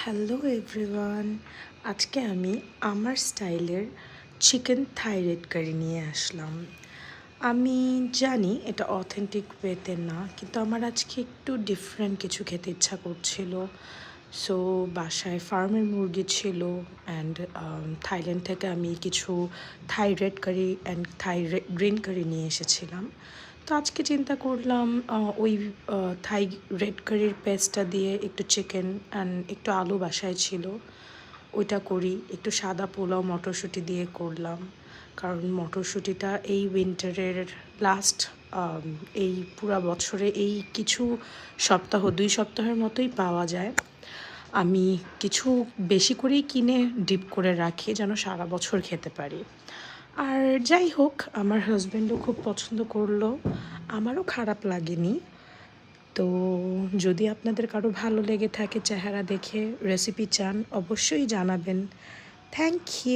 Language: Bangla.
হ্যালো এভরিওয়ান, আজকে আমি আমার স্টাইলের চিকেন থাই রেড কারি নিয়ে আসলাম। আমি জানি এটা অথেন্টিক ওয়েতে না, কিন্তু আমার আজকে একটু ডিফারেন্ট কিছু খেতে ইচ্ছা করছিল। সো বাসায় ফার্মের মুরগি ছিল অ্যান্ড থাইল্যান্ড থেকে আমি কিছু Thai red curry and Thai green curry নিয়ে এসেছিলাম। তো আজকে চিন্তা করলাম ওই থাই রেড কারির পেস্টটা দিয়ে একটু চিকেন অ্যান্ড একটু আলু বাসায় ছিল, ওইটা করি। একটু সাদা পোলাও মটরশুঁটি দিয়ে করলাম, কারণ মটরশুঁটিটা এই উইন্টারের লাস্ট এই পুরা বছরে এই কিছু সপ্তাহ 2 সপ্তাহের মতোই পাওয়া যায়। আমি কিছু বেশি করেই কিনে ডিপ করে রাখি যেন সারা বছর খেতে পারি। আর যাই হোক, আমার হাজব্যান্ডও খুব পছন্দ করলো, আমারও খারাপ লাগেনি। তো যদি আপনাদের কারো ভালো লেগে থাকে চেহারা দেখে, রেসিপি চান, অবশ্যই জানাবেন। Thank you.